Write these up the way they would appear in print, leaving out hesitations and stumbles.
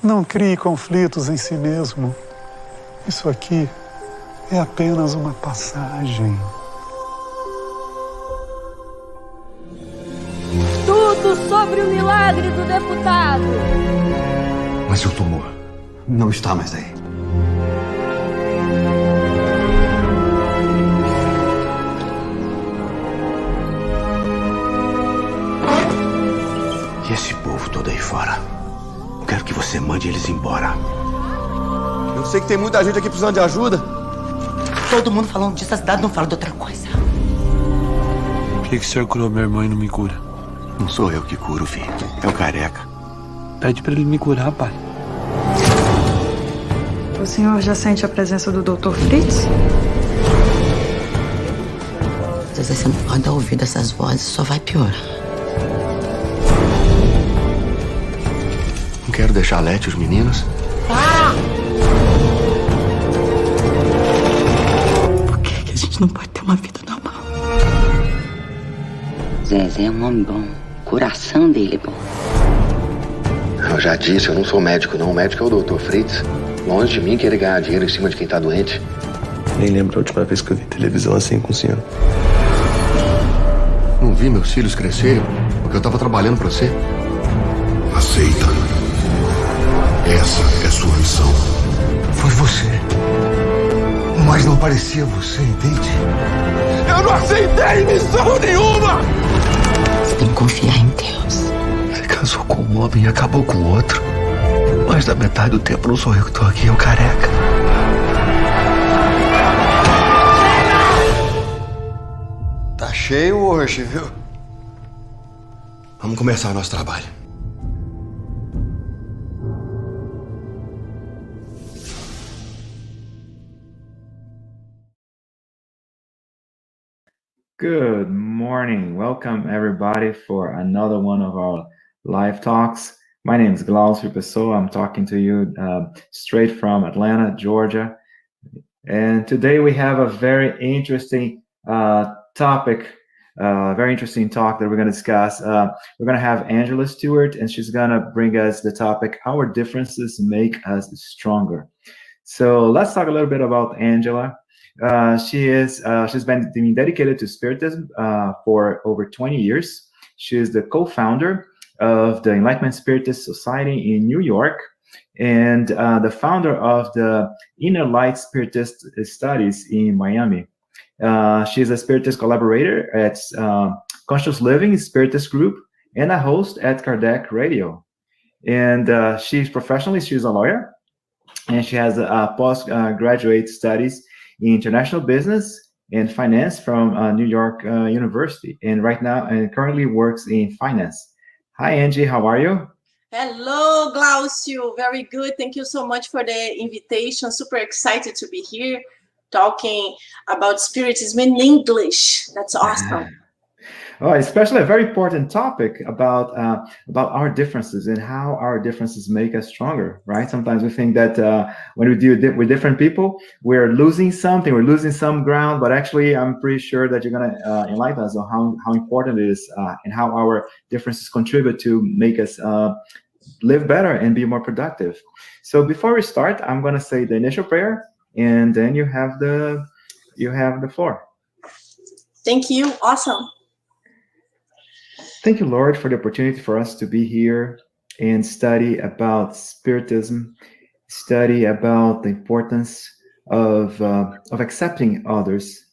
Não crie conflitos em si mesmo. Isso aqui é apenas uma passagem. Tudo sobre o milagre do deputado. Mas seu tumor não está mais aí. E esse povo todo aí fora? Eu quero que você mande eles embora. Eu sei que tem muita gente aqui precisando de ajuda. Todo mundo falando disso, a cidade não fala de outra coisa. Por que o senhor curou meu irmão e não me cura? Não sou eu que curo, filho. É o careca. Pede pra ele me curar, pai. O senhor já sente a presença do Dr. Fritz? Às vezes você não pode dar ouvido a essas vozes, só vai piorar. Não quero deixar a Lete e os meninos. Por que a gente não pode ter uma vida normal? Zezé é um homem bom. O coração dele é bom. Eu já disse, eu não sou médico, não. O médico é o Dr. Fritz. Longe de mim querer ganhar dinheiro em cima de quem tá doente. Nem lembro a última vez que eu vi televisão assim com o senhor. Não vi meus filhos crescerem porque eu tava trabalhando pra você. Aceita. Essa é sua missão. Foi você. Mas não parecia você, entende? Eu não aceitei missão nenhuma! Você tem que confiar em Deus. Você casou com um homem e acabou com o outro. Mais da metade do tempo não sou eu que tô aqui, é o careca. Tá cheio hoje, viu? Vamos começar o nosso trabalho. Good morning. Welcome everybody for another one of our live talks. My name is Glaucio Pessoa. I'm talking to you straight from Atlanta, Georgia. And today we have a very interesting topic, very interesting talk that we're going to discuss. We're going to have Angela Stewart, and she's going to bring us the topic, Our Differences Make Us Stronger. So let's talk a little bit about Angela. She's been dedicated to Spiritism for over 20 years. She is the co-founder of the Enlightenment Spiritist Society in New York and the founder of the Inner Light Spiritist Studies in Miami. She's a Spiritist collaborator at Conscious Living Spiritist Group and a host at Kardec Radio. And she's a lawyer, and she has postgraduate studies in international business and finance from New York University, and currently works in finance. Hi, Angie, how are you? Hello, Glaucio, very good. Thank you so much for the invitation. Super excited to be here talking about Spiritism in English. That's awesome. Oh, especially a very important topic about our differences and how our differences make us stronger, right? Sometimes we think that when we deal with different people, we're losing something, we're losing some ground, but actually I'm pretty sure that you're going to enlighten us on how important it is and how our differences contribute to make us live better and be more productive. So before we start, I'm going to say the initial prayer, and then you have the floor. Thank you. Awesome. Thank you, Lord, for the opportunity for us to be here and study about Spiritism, study about the importance of accepting others,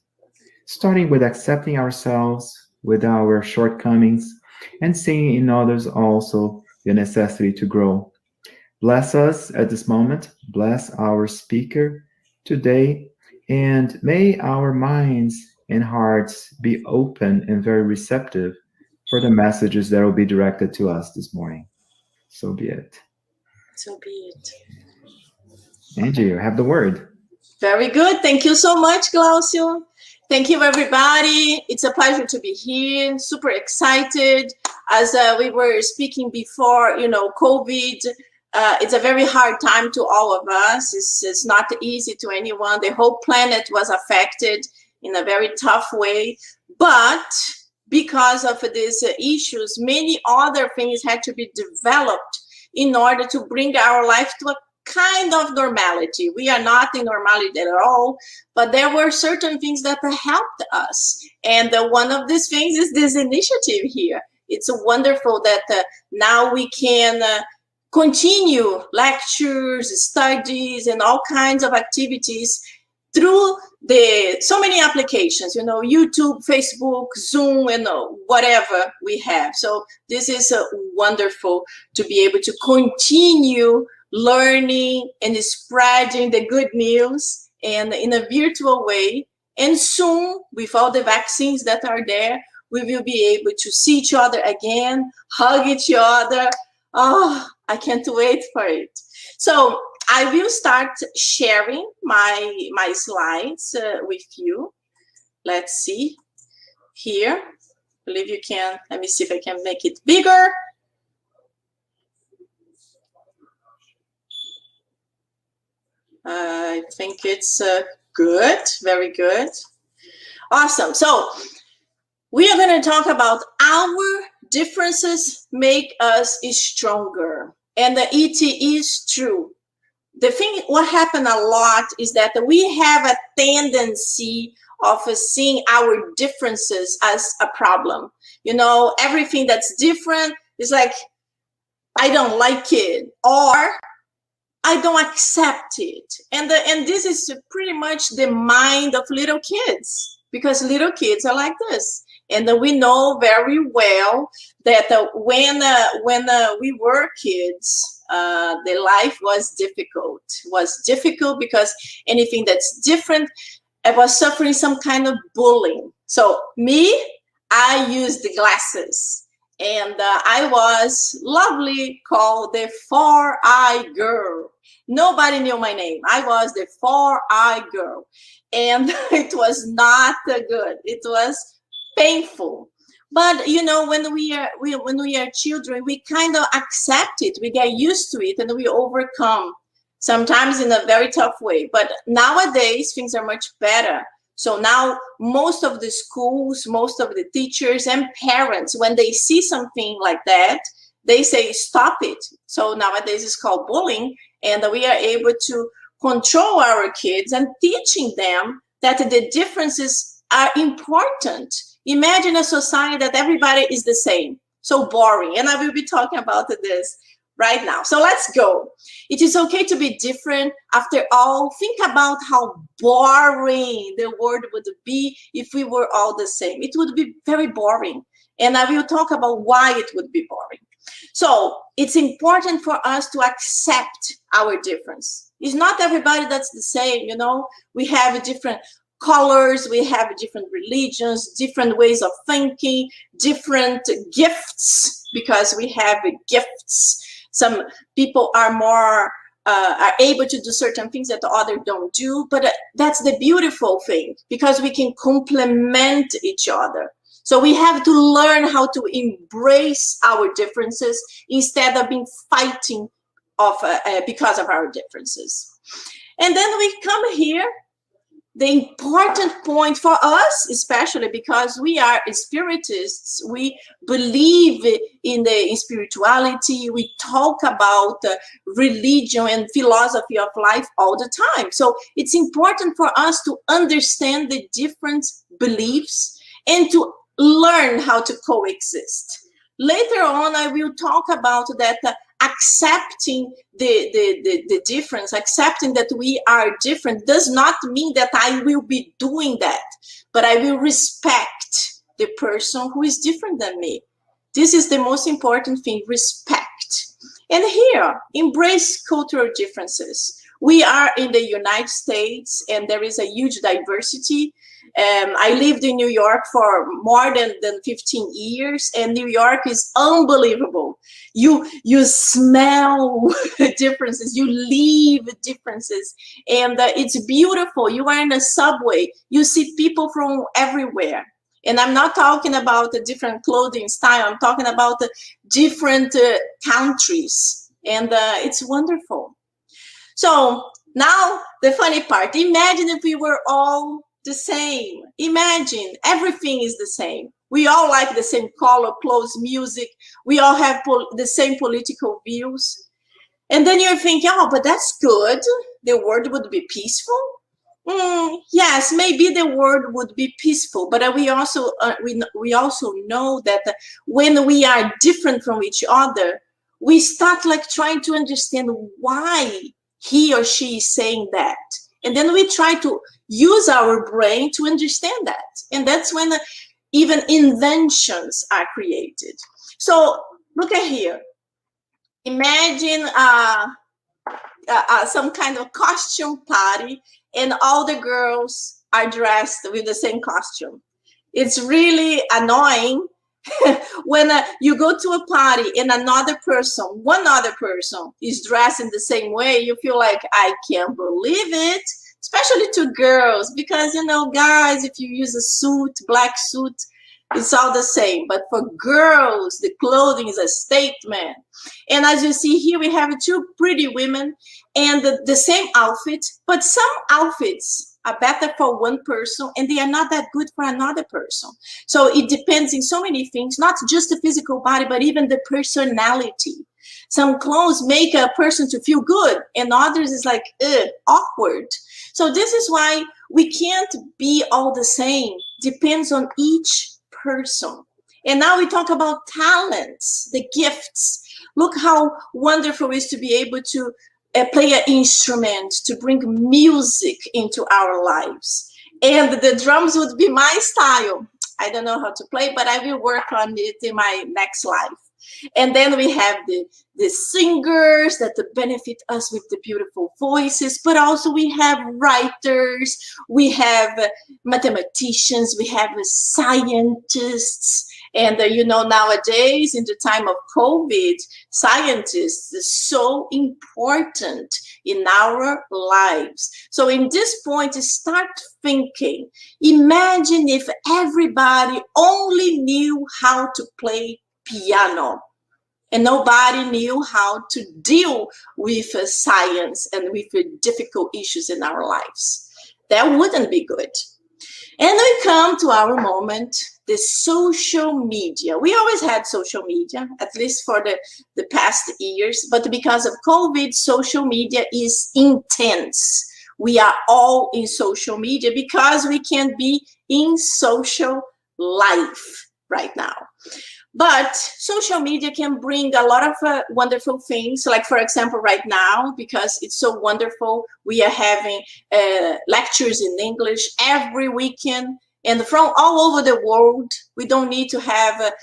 starting with accepting ourselves with our shortcomings and seeing in others also the necessity to grow. Bless us at this moment. Bless our speaker today, and may our minds and hearts be open and very receptive for the messages that will be directed to us this morning. So be it. So be it. Angie, you have the word. Very good. Thank you so much, Glaucio. Thank you, everybody. It's a pleasure to be here. Super excited. As we were speaking before, COVID, it's a very hard time to all of us. It's not easy to anyone. The whole planet was affected in a very tough way. But because of these issues, many other things had to be developed in order to bring our life to a kind of normality. We are not in normality at all, but there were certain things that helped us. And one of these things is this initiative here. It's wonderful that now we can continue lectures, studies, and all kinds of activities through so many applications, YouTube, Facebook, Zoom, and whatever we have. So this is wonderful to be able to continue learning and spreading the good news and in a virtual way. And soon, with all the vaccines that are there, we will be able to see each other again, hug each other. Oh, I can't wait for it. So I will start sharing my slides with you. Let's see here. I believe you can. Let me see if I can make it bigger. I think it's good. Very good. Awesome. So we are going to talk about our differences make us stronger. And it is true. The thing, what happened a lot is that we have a tendency of seeing our differences as a problem. Everything that's different is like, I don't like it, or I don't accept it. And this is pretty much the mind of little kids, because little kids are like this. And we know very well that when we were kids, the life was difficult. It was difficult because anything that's different, I was suffering some kind of bullying. So me, I used the glasses. And I was lovely called the 4-eye girl. Nobody knew my name. I was the 4-eye girl. And it was not good. It was painful. But when we are children, we kind of accept it. We get used to it and we overcome, sometimes in a very tough way. But nowadays things are much better. So now most of the schools, most of the teachers and parents, when they see something like that, they say stop it. So nowadays it's called bullying, and we are able to control our kids and teaching them that the differences are important. Imagine a society that everybody is the same. So boring. And I will be talking about this right now. So let's go. It is okay to be different. After all, think about how boring the world would be if we were all the same. It would be very boring. And I will talk about why it would be boring. So it's important for us to accept our difference. It's not everybody that's the same, We have different colors, we have different religions, different ways of thinking, different gifts, because we have gifts. Some people are more are able to do certain things that the others don't do, but that's the beautiful thing, because we can complement each other. So we have to learn how to embrace our differences instead of being fighting because of our differences. And then we come here. The important point for us, especially because we are spiritists, we believe in spirituality, we talk about religion and philosophy of life all the time. So it's important for us to understand the different beliefs and to learn how to coexist. Later on, I will talk about that. Accepting the difference, accepting that we are different does not mean that I will be doing that, but I will respect the person who is different than me. This is the most important thing, respect. And here, embrace cultural differences. We are in the United States and there is a huge diversity. I lived in New York for more than 15 years, and New York is unbelievable. You smell differences, you live differences, and it's beautiful. You are in a subway, you see people from everywhere. And I'm not talking about a different clothing style, I'm talking about different countries, and it's wonderful. So now the funny part, imagine if we were all the same. Imagine everything is the same. We all like the same color, clothes, music. We all have the same political views. And then you're thinking, oh, but that's good. The world would be peaceful. Yes, maybe the world would be peaceful, but we also know that when we are different from each other, we start like trying to understand why he or she is saying that, and then we try to use our brain to understand that, and that's when even inventions are created. So look at here. Imagine some kind of costume party, and all the girls are dressed with the same costume. It's really annoying when you go to a party and one other person is dressed in the same way. You feel like, I can't believe it, especially to girls, because, you know, guys, if you use a suit, black suit, it's all the same. But for girls, the clothing is a statement. And as you see here, we have two pretty women and the same outfit, but some outfits are better for one person and they are not that good for another person. So it depends in so many things, not just the physical body, but even the personality. Some clothes make a person to feel good and others is like, awkward. So this is why we can't be all the same. Depends on each person. And now we talk about talents, the gifts. Look how wonderful it is to be able to play an instrument, to bring music into our lives. And the drums would be my style. I don't know how to play, but I will work on it in my next life. And then we have the singers that benefit us with the beautiful voices, but also we have writers, we have mathematicians, we have scientists. And, you know, nowadays, in the time of COVID, scientists is so important in our lives. So in this point, start thinking. Imagine if everybody only knew how to play piano and nobody knew how to deal with science and with difficult issues in our lives. That wouldn't be good. And we come to our moment, the social media. We always had social media, at least for the past years, but because of COVID, social media is intense. We are all in social media because we can be in social life right now. But social media can bring a lot of wonderful things. Like, for example, right now, because it's so wonderful, we are having lectures in English every weekend. And from all over the world, we don't need to have,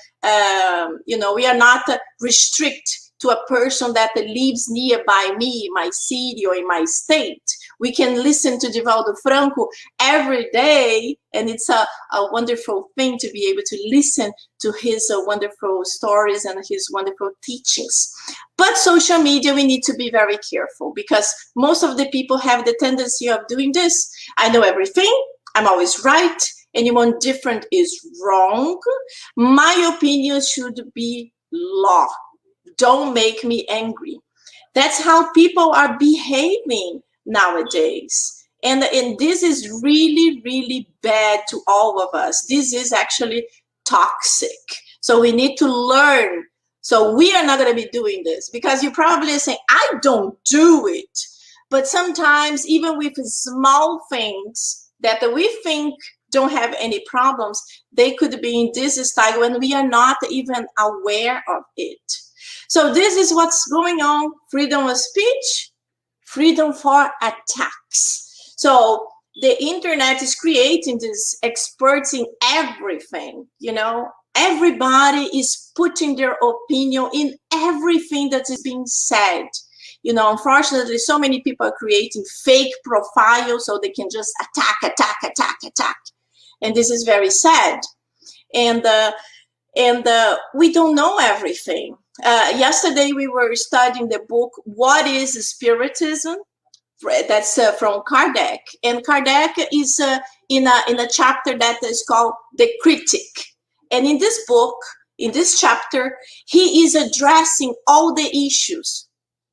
you know, we are not restricted to a person that lives nearby me, my city, or in my state. We can listen to Divaldo Franco every day, and it's a wonderful thing to be able to listen to his wonderful stories and his wonderful teachings. But social media, we need to be very careful because most of the people have the tendency of doing this. I know everything, I'm always right, anyone different is wrong. My opinion should be law. Don't make me angry. That's how people are behaving nowadays. And this is really, really bad to all of us. This is actually toxic. So we need to learn. So we are not going to be doing this because you're probably saying, I don't do it. But sometimes even with small things that we think don't have any problems, they could be in this style when we are not even aware of it. So this is what's going on. Freedom of speech, freedom for attacks. So the internet is creating these experts in everything, you know. Everybody is putting their opinion in everything that is being said. You know, unfortunately, so many people are creating fake profiles so they can just attack. And this is very sad. And we don't know everything. Yesterday, we were studying the book, What is Spiritism? That's from Kardec. And Kardec is in a chapter that is called The Critic. And in this book, in this chapter, he is addressing all the issues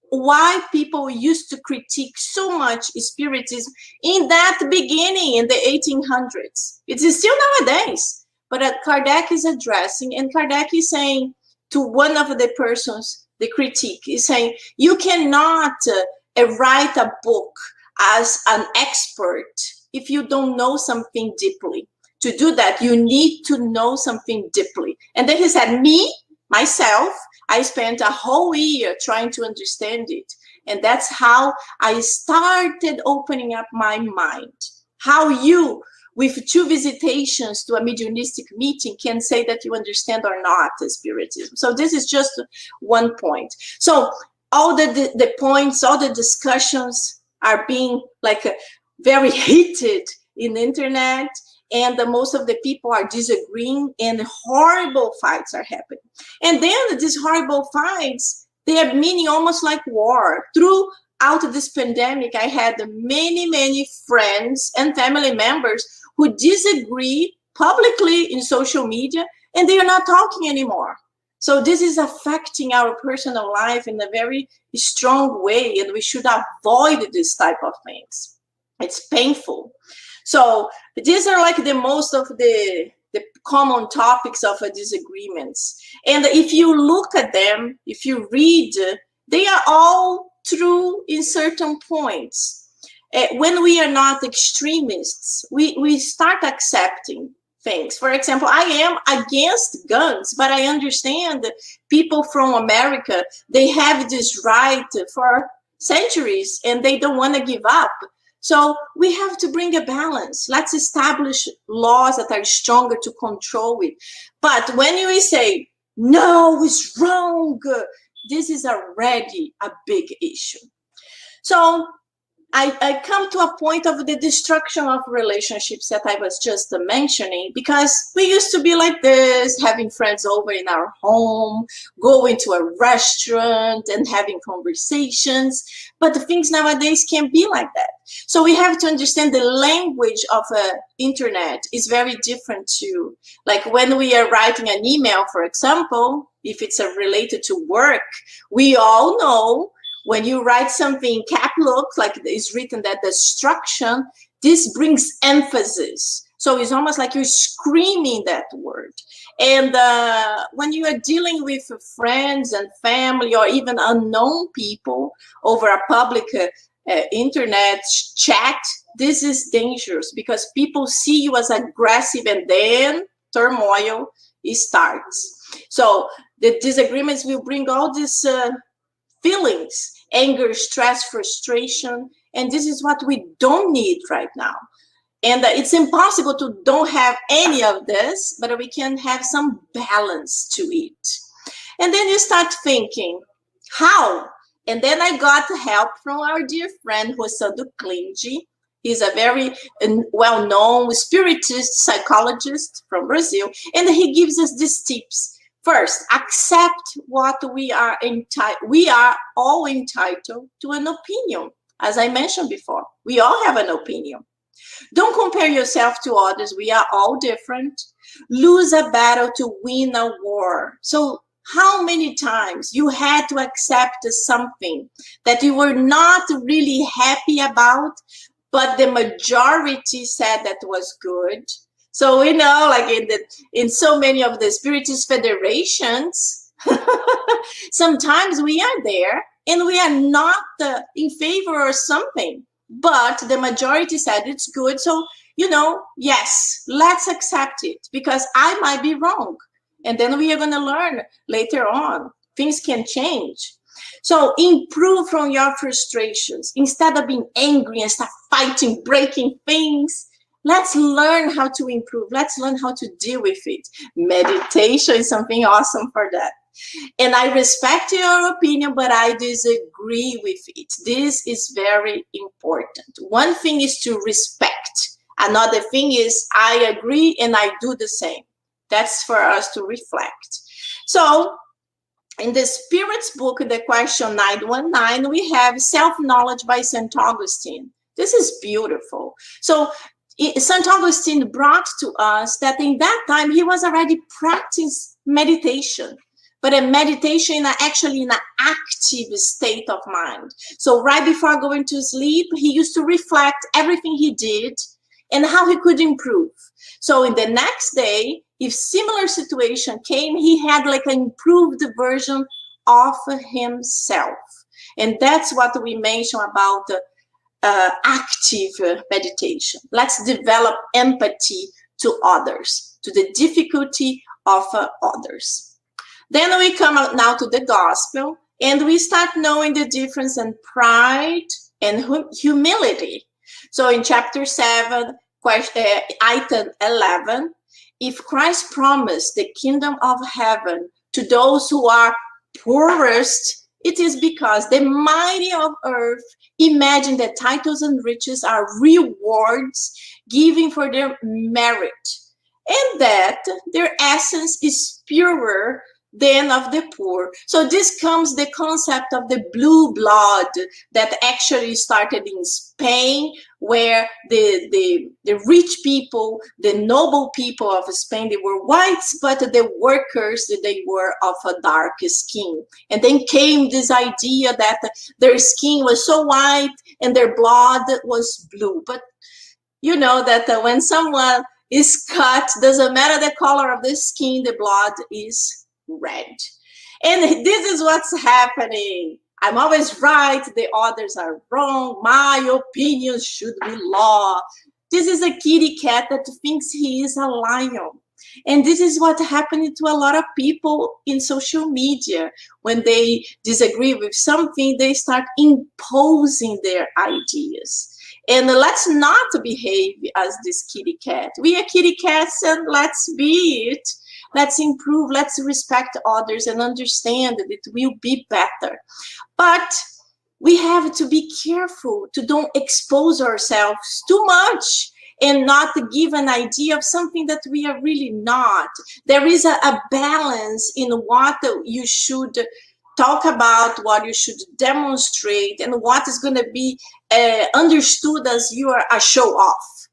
why people used to critique so much Spiritism in that beginning, in the 1800s. It is still nowadays, but Kardec is addressing, and Kardec is saying to one of the persons, the critique, is saying, you cannot write a book as an expert if you don't know something deeply. To do that, you need to know something deeply. And then he said, myself, I spent a whole year trying to understand it. And that's how I started opening up my mind. How you, with 2 visitations to a mediumistic meeting, can say that you understand or not the Spiritism. So this is just one point. So all the points, all the discussions are being like very heated in the internet. And most of the people are disagreeing, and horrible fights are happening. And then these horrible fights, they are meaning almost like war. Throughout this pandemic, I had many friends and family members who disagree publicly in social media, and they are not talking anymore. So this is affecting our personal life in a very strong way, and we should avoid this type of things. It's painful. So these are like the most of the common topics of disagreements. And if you look at them, if you read, they are all true in certain points. When we are not extremists, we start accepting things. For example, I am against guns, but I understand that people from America, they have this right for centuries and they don't want to give up. So we have to bring a balance. Let's establish laws that are stronger to control it. But when we say, no, it's wrong, this is already a big issue. So I come to a point of the destruction of relationships that I was just mentioning, because we used to be like this, having friends over in our home, going to a restaurant and having conversations. But the things nowadays can't be like that. So we have to understand the language of internet is very different too. Like when we are writing an email, for example, if it's related to work, we all know when you write something in cap lock, like it's written that destruction, this brings emphasis. So it's almost like you're screaming that word. And when you are dealing with friends and family or even unknown people over a public internet chat, this is dangerous because people see you as aggressive and then turmoil starts. So the disagreements will bring all these feelings, anger, stress, frustration, and this is what we don't need right now. And it's impossible to don't have any of this, but we can have some balance to it. And then you start thinking, how? And then I got help from our dear friend, Rossando Clinge. He's a very well-known spiritist psychologist from Brazil, and he gives us these tips. First, accept what we are entitled. We are all entitled to an opinion. As I mentioned before, we all have an opinion. Don't compare yourself to others. We are all different. Lose a battle to win a war. So how many times you had to accept something that you were not really happy about, but the majority said that was good? So we know, like in so many of the Spiritist federations, sometimes we are there and we are not in favor of something, but the majority said it's good. So, yes, let's accept it because I might be wrong. And then we are going to learn later on. Things can change. So improve from your frustrations. Instead of being angry and start fighting, breaking things, let's learn how to improve. Let's learn how to deal with it. Meditation is something awesome for that. And I respect your opinion, but I disagree with it. This is very important. One thing is to respect. Another thing is I agree and I do the same. That's for us to reflect. So in the Spirit's book, the question 919, we have Self-Knowledge by St. Augustine. This is beautiful. So St. Augustine brought to us that in that time he was already practicing meditation, but a meditation actually in an active state of mind. So right before going to sleep, he used to reflect everything he did and how he could improve. So in the next day, if similar situation came, he had like an improved version of himself. And that's what we mentioned about active meditation. Let's develop empathy to others, to the difficulty of others. Then we come out now to the gospel, and we start knowing the difference in pride and humility. So in chapter 7, item 11, if Christ promised the kingdom of heaven to those who are poorest, it is because the mighty of earth imagine that titles and riches are rewards given for their merit, and that their essence is purer than of the poor. So this comes the concept of the blue blood that actually started in Spain, where the rich people, the noble people of Spain, they were whites, but the workers, they were of a dark skin. And then came this idea that their skin was so white and their blood was blue. But you know that when someone is cut, doesn't matter the color of the skin, the blood is red. And this is what's happening. I'm always right, the others are wrong, my opinion should be law. This is a kitty cat that thinks he is a lion. And this is what happened to a lot of people in social media. When they disagree with something, they start imposing their ideas. And let's not behave as this kitty cat. We are kitty cats, and let's be it. Let's improve, let's respect others and understand that it will be better. But we have to be careful to don't expose ourselves too much and not give an idea of something that we are really not. There is a balance in what you should talk about, what you should demonstrate, and what is going to be understood as you are a show off.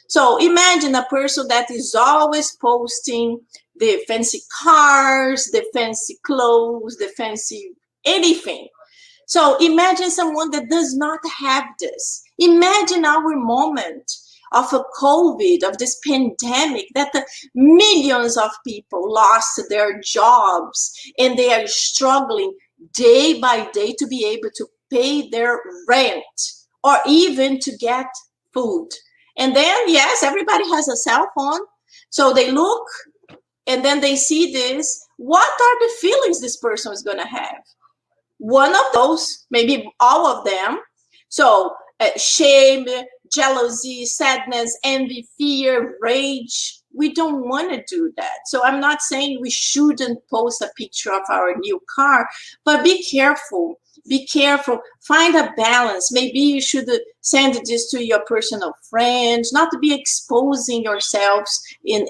So imagine a person that is always posting the fancy cars, the fancy clothes, the fancy anything. So imagine someone that does not have this. Imagine our moment of a COVID, of this pandemic, that millions of people lost their jobs and they are struggling day by day to be able to pay their rent or even to get food. And then, yes, everybody has a cell phone. So they look and then they see this. What are the feelings this person is going to have? One of those, maybe all of them. So shame, jealousy, sadness, envy, fear, rage. We don't want to do that. So I'm not saying we shouldn't post a picture of our new car, but be careful. Be careful. Find a balance. Maybe you should send this to your personal friends, not to be exposing yourselves in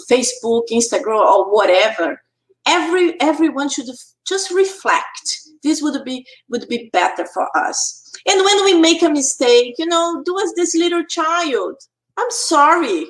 Facebook, Instagram, or whatever. Everyone should just reflect. This would be better for us. And when we make a mistake, do as this little child. I'm sorry.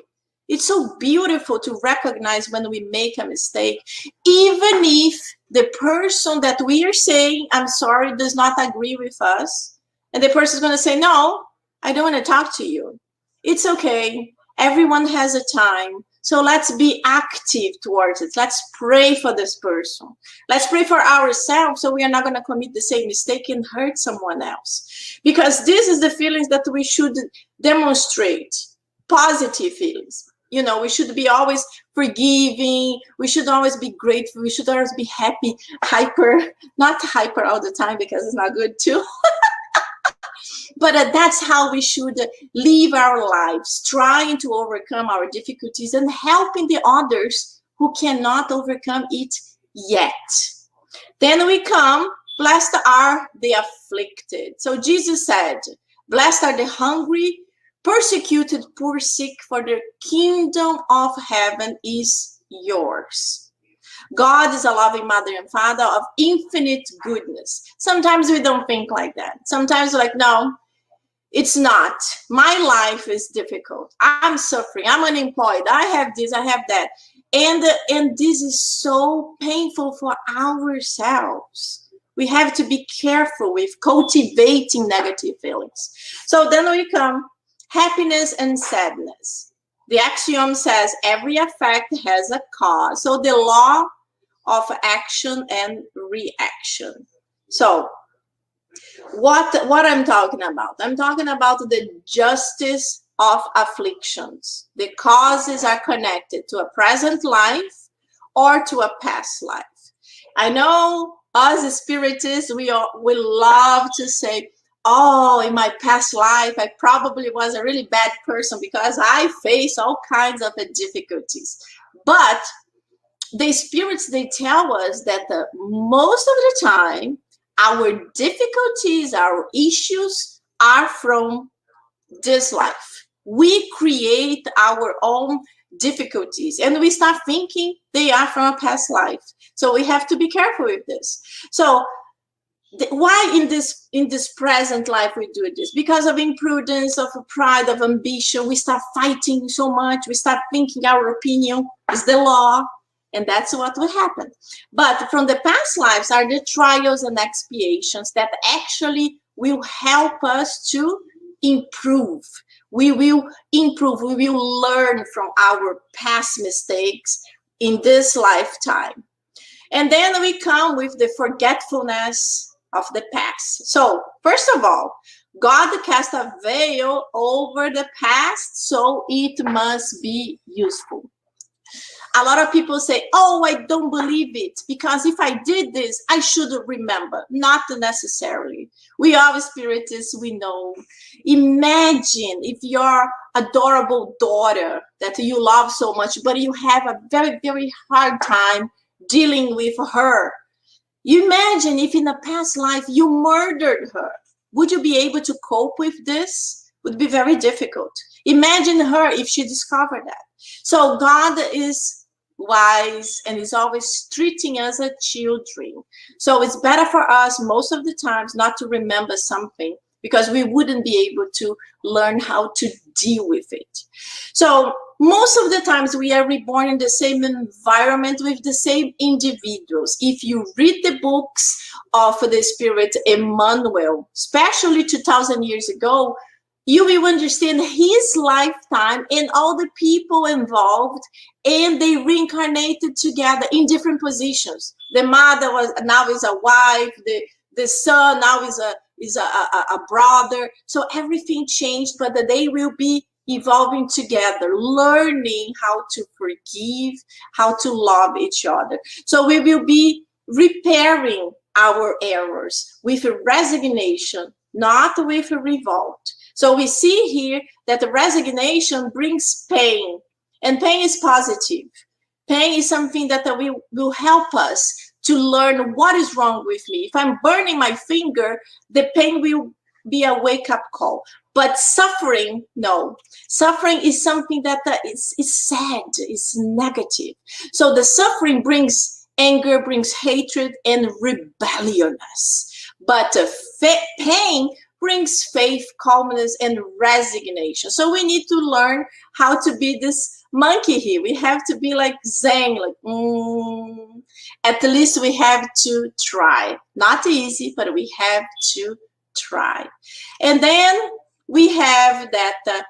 It's so beautiful to recognize when we make a mistake, even if the person that we are saying, I'm sorry, does not agree with us. And the person is going to say, no, I don't want to talk to you. It's okay. Everyone has a time. So let's be active towards it. Let's pray for this person. Let's pray for ourselves so we are not going to commit the same mistake and hurt someone else. Because this is the feelings that we should demonstrate, positive feelings. We should be always forgiving. We should always be grateful. We should always be happy, not hyper all the time because it's not good too. But that's how we should live our lives, trying to overcome our difficulties and helping the others who cannot overcome it yet. Then we come, blessed are the afflicted. So Jesus said, blessed are the hungry, persecuted, poor, sick, for the kingdom of heaven is yours. God is a loving mother and father of infinite goodness. Sometimes we don't think like that. Sometimes we're like, no, it's not. My life is difficult. I'm suffering. I'm unemployed. I have this, I have that. And this is so painful for ourselves. We have to be careful with cultivating negative feelings. So then we come happiness and sadness. The axiom says every effect has a cause. So the law of action and reaction. So what I'm talking about? I'm talking about the justice of afflictions. The causes are connected to a present life or to a past life. I know us spiritists, we love to say, oh, in my past life, I probably was a really bad person because I face all kinds of difficulties. But the spirits, they tell us that most of the time, our difficulties, our issues are from this life. We create our own difficulties and we start thinking they are from a past life. So we have to be careful with this. So why in this present life we do this? Because of imprudence, of pride, of ambition. We start fighting so much. We start thinking our opinion is the law. And that's what will happen. But from the past lives are the trials and expiations that actually will help us to improve. We will improve. We will learn from our past mistakes in this lifetime. And then we come with the forgetfulness of the past. So first of all, God cast a veil over the past, so it must be useful. A lot of people say, oh, I don't believe it, because if I did this, I should remember. Not necessarily. We are spiritists, we know. Imagine if your adorable daughter that you love so much, but you have a very, very hard time dealing with her. You imagine if in a past life you murdered her. Would you be able to cope with this? Would be very difficult. Imagine her if she discovered that. So God is wise and is always treating us as children. So it's better for us most of the times not to remember something, because we wouldn't be able to learn how to deal with it. So most of the times we are reborn in the same environment with the same individuals. If you read the books of the spirit Emmanuel, especially 2000 years ago, you will understand his lifetime and all the people involved, and they reincarnated together in different positions. The mother now is a wife, the son now is a brother. So everything changed, but they will be evolving together, learning how to forgive, how to love each other. So we will be repairing our errors with resignation, not with revolt. So we see here that the resignation brings pain, and pain is positive. Pain is something that will help us to learn what is wrong with me. If I'm burning my finger, the pain will be a wake-up call. But suffering, no. Suffering is something that is sad, it's negative. So the suffering brings anger, brings hatred and rebelliousness. But pain brings faith, calmness, and resignation. So we need to learn how to be this monkey here. We have to be like Zen, like, At least we have to try. Not easy, but we have to try. And then we have that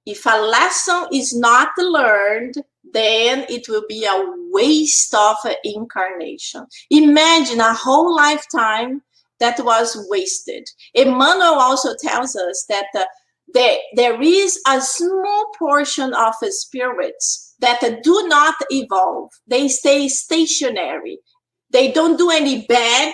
if a lesson is not learned, then it will be a waste of incarnation. Imagine a whole lifetime that was wasted. Emmanuel also tells us that there is a small portion of spirits that do not evolve. They stay stationary. They don't do any bad,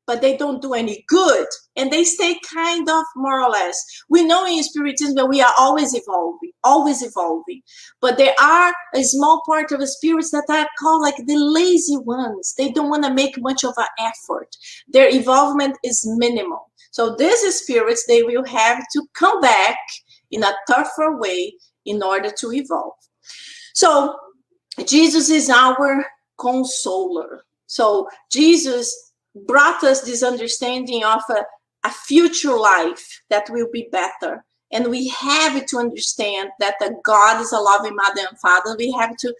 but they don't do any good. And they stay kind of more or less. We know in Spiritism that we are always evolving. But there are a small part of the spirits that are called like the lazy ones. They don't want to make much of an effort. Their involvement is minimal. So these spirits, they will have to come back in a tougher way in order to evolve. So Jesus is our consoler. So Jesus brought us this understanding of a future life that will be better. And we have to understand that the God is a loving mother and father. We have to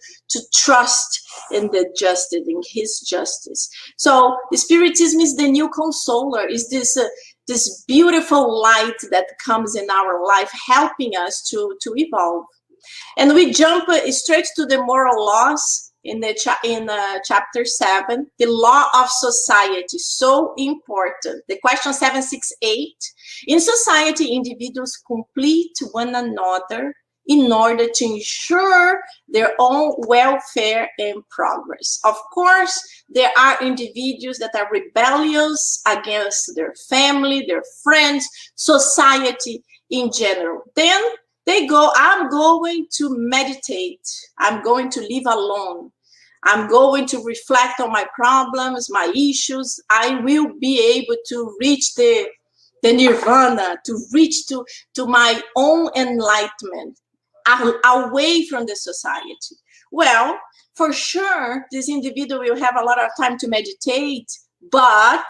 trust in the justice, in his justice. So Spiritism is the new consoler, is this beautiful light that comes in our life, helping us to evolve. And we jump straight to the moral laws in chapter 7, the law of society, so important. The question 768, in society, individuals complete one another in order to ensure their own welfare and progress. Of course, there are individuals that are rebellious against their family, their friends, society in general. Then they go, I'm going to meditate. I'm going to live alone. I'm going to reflect on my problems, my issues. I will be able to reach the nirvana, to reach to my own enlightenment, away from the society. Well, for sure, this individual will have a lot of time to meditate, but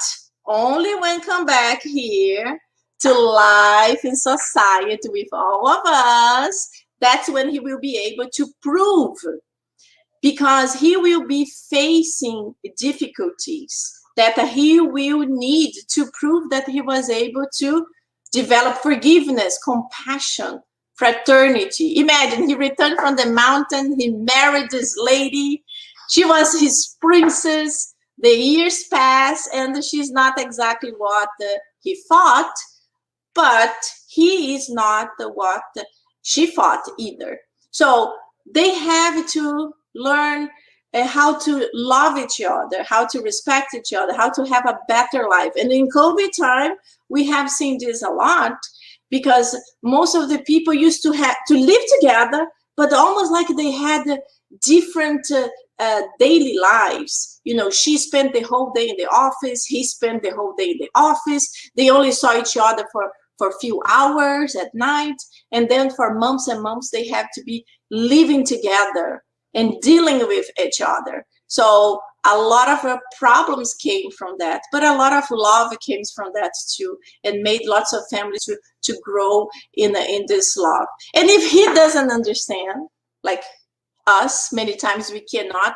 only when come back here to life in society with all of us, that's when he will be able to prove, because he will be facing difficulties that he will need to prove that he was able to develop forgiveness, compassion, fraternity. Imagine, he returned from the mountain, he married this lady, she was his princess, the years pass, and she's not exactly what he thought, but he is not what she thought either. So they have to learn how to love each other, how to respect each other, how to have a better life. And in COVID time, we have seen this a lot, because most of the people used to have to live together, but almost like they had different daily lives. You know, she spent the whole day in the office, he spent the whole day in the office. They only saw each other for a few hours at night, and then for months and months they have to be living together and dealing with each other. So a lot of problems came from that, but a lot of love came from that too, and made lots of families to grow in this love. And if he doesn't understand, like us, many times we cannot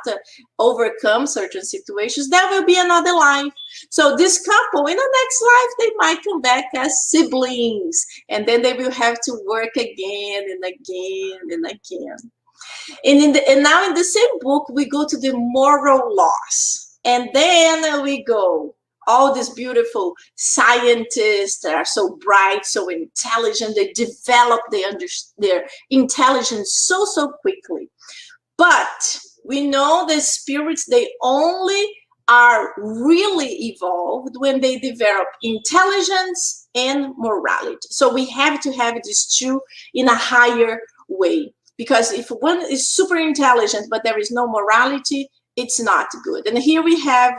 overcome certain situations, that will be another life. So this couple, in the next life, they might come back as siblings, and then they will have to work again and again and again. And now in the same book, we go to the moral laws, and then we go all these beautiful scientists that are so bright, so intelligent, they develop their intelligence so quickly. But we know the spirits, they only are really evolved when they develop intelligence and morality. So we have to have these two in a higher way, because if one is super intelligent but there is no morality, it's not good. And here we have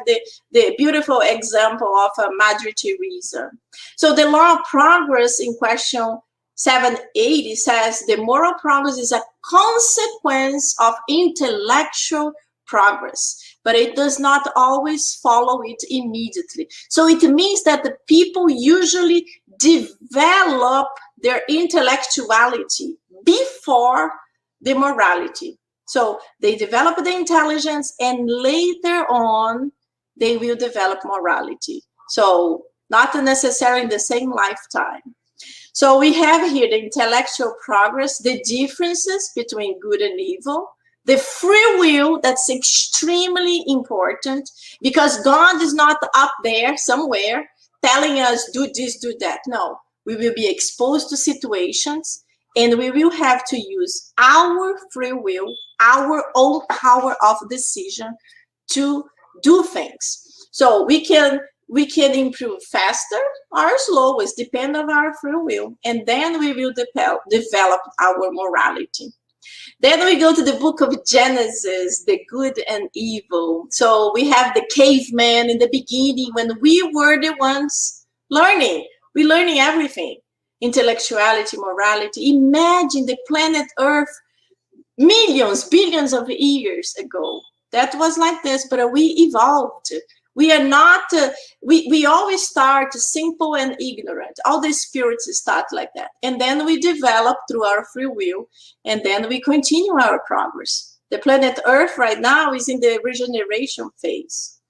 the beautiful example of Madre Teresa. So the law of progress in question 780 says the moral progress is a consequence of intellectual progress, but it does not always follow it immediately. So it means that the people usually develop their intellectuality before the morality. So they develop the intelligence, and later on they will develop morality. So not necessarily in the same lifetime. So we have here the intellectual progress, the differences between good and evil, the free will, that's extremely important, because God is not up there somewhere telling us do this, do that. No, we will be exposed to situations, and we will have to use our free will, our own power of decision to do things. So we can improve faster or slower, depend on our free will, and then we will develop our morality. Then we go to the book of Genesis, the good and evil. So we have the caveman in the beginning, when we were the ones learning. We're learning everything. Intellectuality, morality. Imagine the planet Earth millions, billions of years ago. That was like this, but we evolved. We are not, we always start simple and ignorant. All the spirits start like that. And then we develop through our free will, and then we continue our progress. The planet Earth right now is in the regeneration phase.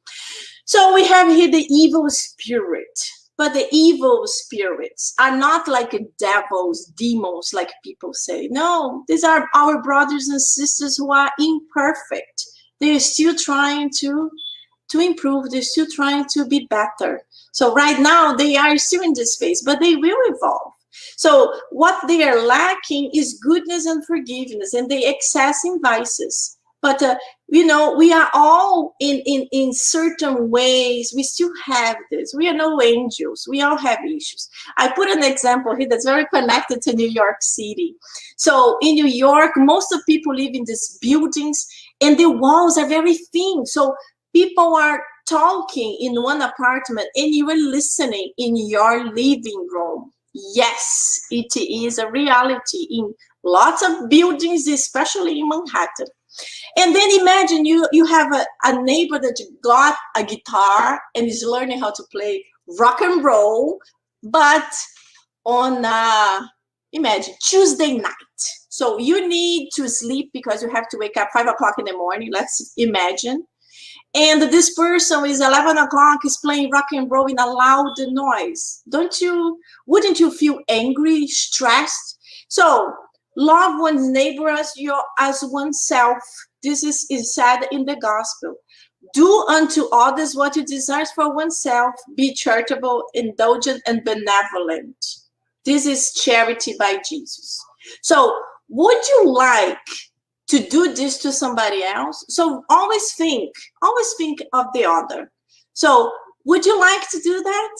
So we have here the evil spirit. But the evil spirits are not like devils, demons, like people say. No, these are our brothers and sisters who are imperfect. They're still trying to improve. They're still trying to be better. So right now, they are still in this phase, but they will evolve. So what they are lacking is goodness and forgiveness, and they excess in vices. But, you know, we are all in certain ways. We still have this. We are no angels. We all have issues. I put an example here that's very connected to New York City. So in New York, most of people live in these buildings, and the walls are very thin. So people are talking in one apartment, and you are listening in your living room. Yes, it is a reality in lots of buildings, especially in Manhattan. And then imagine you have a neighbor that got a guitar and is learning how to play rock and roll, but on, imagine, Tuesday night. So you need to sleep because you have to wake up 5 o'clock in the morning, let's imagine. And this person is 11 o'clock is playing rock and roll in a loud noise. Wouldn't you feel angry, stressed? So love one's neighbor as oneself. This is said in the gospel. Do unto others what you desire for oneself. Be charitable, indulgent, and benevolent. This is charity by Jesus. So would you like to do this to somebody else? So always think of the other. So would you like to do that?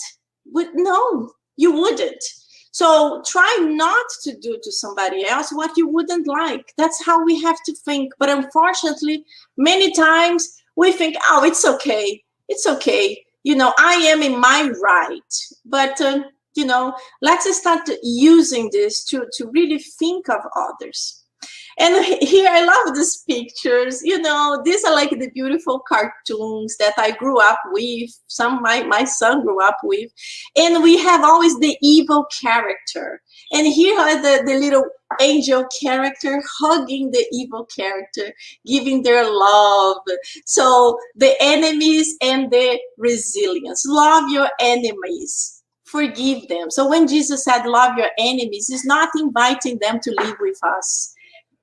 No, you wouldn't. So try not to do to somebody else what you wouldn't like. That's how we have to think. But unfortunately, many times we think, oh, it's okay. It's okay. You know, I am in my right. But, you know, let's start using this to really think of others. And here, I love these pictures. You know, these are like the beautiful cartoons that I grew up with. Some my son grew up with. And we have always the evil character. And here are the little angel character hugging the evil character, giving their love. So the enemies and the resilience. Love your enemies. Forgive them. So when Jesus said, love your enemies, he's not inviting them to live with us.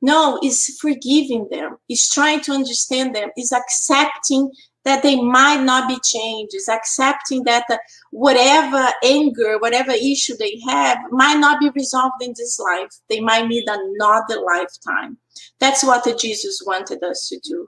No, it's forgiving them. It's trying to understand them. It's accepting that they might not be changed. It's accepting that whatever anger, whatever issue they have might not be resolved in this life. They might need another lifetime. That's what Jesus wanted us to do.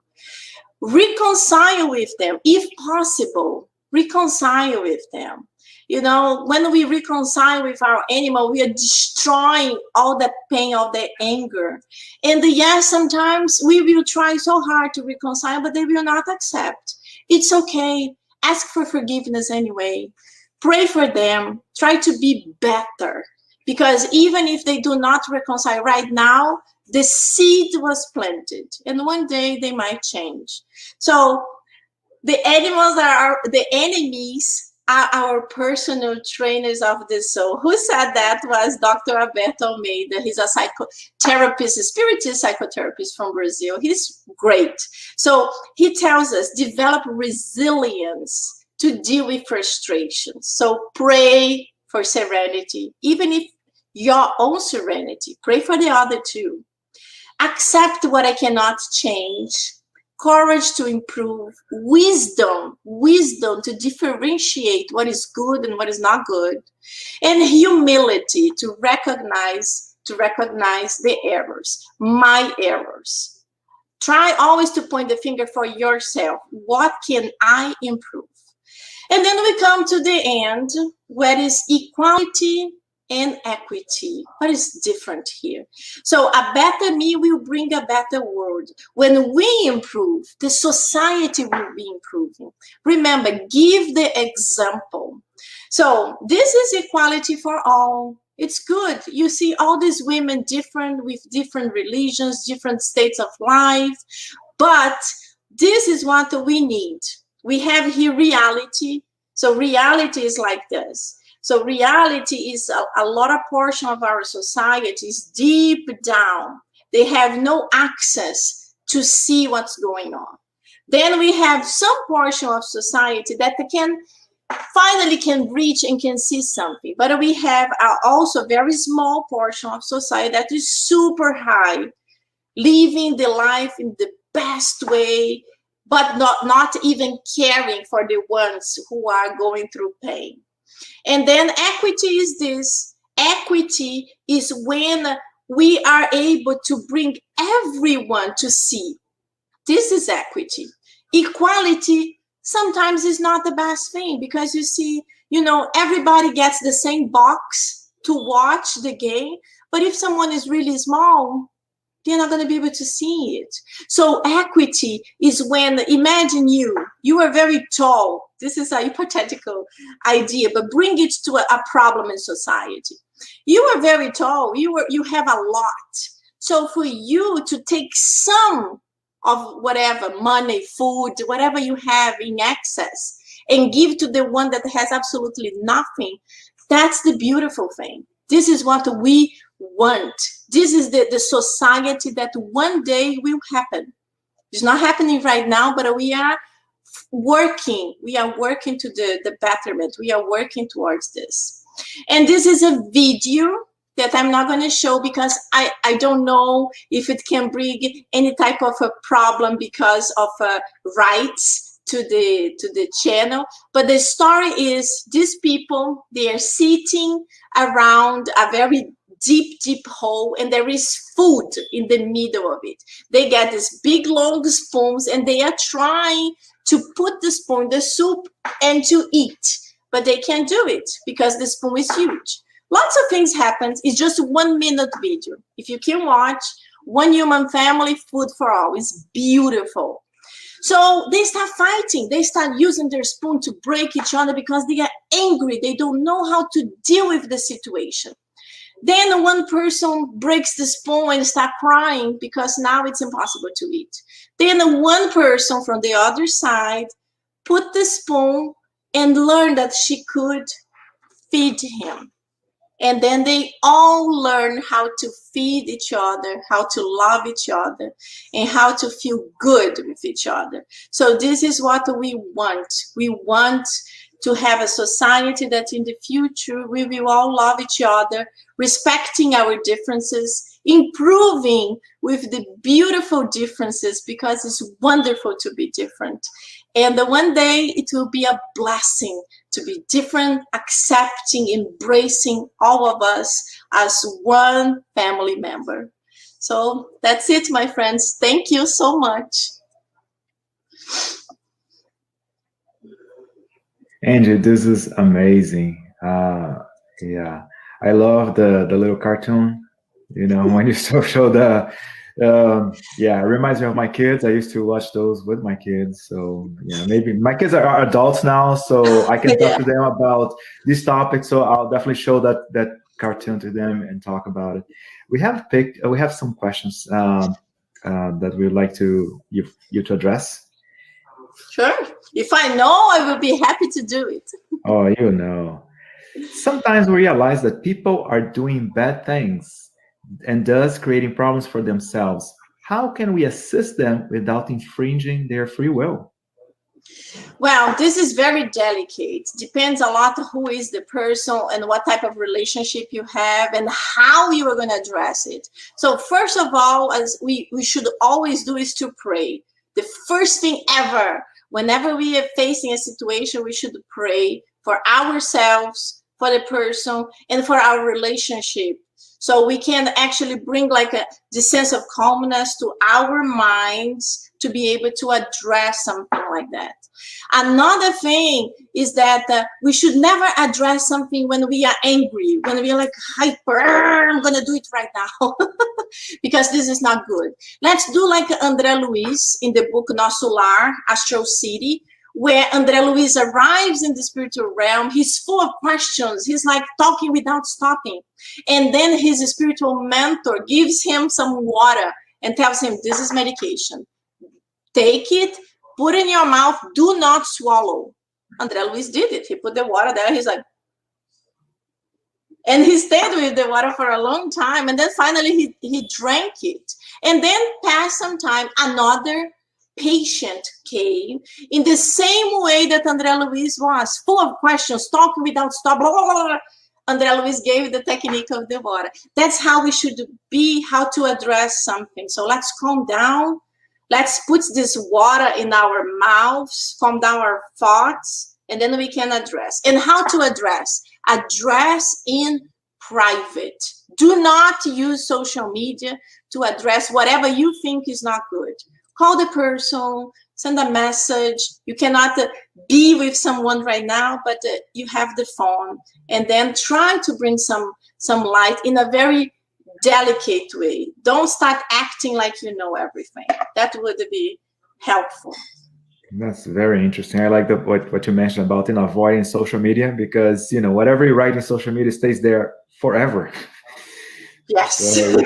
Reconcile with them, if possible. Reconcile with them. You know, when we reconcile with our animal, we are destroying all the pain of the anger. And yes, sometimes we will try so hard to reconcile, but they will not accept. It's okay. Ask for forgiveness anyway. Pray for them. Try to be better. Because even if they do not reconcile right now, the seed was planted. And one day they might change. So the animals are the enemies are our personal trainers of the soul. Who said that was Dr. Alberto Almeida. He's a psychotherapist, a spiritist psychotherapist from Brazil. He's great. So he tells us, develop resilience to deal with frustration. So pray for serenity, even if your own serenity. Pray for the other too. Accept what I cannot change. Courage to improve, wisdom to differentiate what is good and what is not good, and humility to recognize the errors, my errors. Try always to point the finger for yourself. What can I improve? And then we come to the end, where is equality and equity. What is different here? So a better me will bring a better world. When we improve, the society will be improving. Remember, give the example. So this is equality for all. It's good. You see all these women different with different religions, different states of life. But this is what we need. We have here reality. So reality is like this. So reality is a lot of portion of our society is deep down. They have no access to see what's going on. Then we have some portion of society that finally can reach and can see something. But we have also a very small portion of society that is super high, living the life in the best way, but not even caring for the ones who are going through pain. And then equity is this. Equity is when we are able to bring everyone to see. This is equity. Equality sometimes is not the best thing, because you see, everybody gets the same box to watch the game. But if someone is really small, they're not going to be able to see it. So equity is when, imagine you are very tall. This is a hypothetical idea, but bring it to a problem in society. You are very tall. You have a lot. So for you to take some of whatever, money, food, whatever you have in excess, and give to the one that has absolutely nothing, that's the beautiful thing. This is what we want. This is the society that one day will happen. It's not happening right now, but we are working. We are working to the betterment. We are working towards this. And this is a video that I'm not going to show because I don't know if it can bring any type of a problem because of rights to the channel. But the story is these people, they are sitting around a very deep hole, and there is food in the middle of it. They get these big long spoons, and they are trying to put the spoon, the soup, and to eat. But they can't do it because the spoon is huge. Lots of things happen. It's just 1 minute video. If you can watch, One Human Family, Food for All. It's beautiful. So they start fighting. They start using their spoon to break each other because they are angry. They don't know how to deal with the situation. Then one person breaks the spoon and start crying because now it's impossible to eat. Then one person from the other side put the spoon and learned that she could feed him. And then they all learn how to feed each other, how to love each other, and how to feel good with each other. So this is what we want. We want to have a society that in the future we will all love each other, respecting our differences, improving with the beautiful differences, because it's wonderful to be different. And one day it will be a blessing to be different, accepting, embracing all of us as one family member. So that's it, my friends. Thank you so much. Angie, this is amazing. Yeah, I love the little cartoon. When you show the yeah, it reminds me of my kids. I used to watch those with my kids. So yeah, maybe my kids are adults now, so I can talk to them about this topic. So I'll definitely show that cartoon to them and talk about it. We have some questions that we'd like you to address. Sure. If I know, I will be happy to do it. Oh, sometimes we realize that people are doing bad things and thus creating problems for themselves. How can we assist them without infringing their free will? Well, this is very delicate. Depends a lot who is the person and what type of relationship you have and how you are going to address it. So first of all, as we should always do is to pray. The first thing ever, whenever we are facing a situation, we should pray for ourselves, for the person, and for our relationship. So we can actually bring the sense of calmness to our minds to be able to address something like that. Another thing is that we should never address something when we are angry, when we are like hyper, I'm going to do it right now, because this is not good. Let's do like André Luiz in the book Nosso Lar, Astral City, where André Luiz arrives in the spiritual realm. He's full of questions. He's like talking without stopping. And then his spiritual mentor gives him some water and tells him, this is medication. Take it, put in your mouth, do not swallow. André Luiz did it. He put the water there. He's like, and he stayed with the water for a long time. And then finally he drank it. And then past some time, another patient came in the same way that André Luiz was, full of questions, talking without stop, blah, blah, blah. André Luiz gave the technique of the water. That's how we should be, how to address something. So let's calm down. Let's put this water in our mouths, calm down our thoughts, and then we can address. And how to address? Address in private. Do not use social media to address whatever you think is not good. Call the person, send a message. You cannot be with someone right now, but you have the phone. And then try to bring some light in a very delicate way. Don't start acting like you know everything. That would be helpful. That's very interesting. I like what you mentioned about avoiding social media, because whatever you write in social media stays there forever. Yes. So,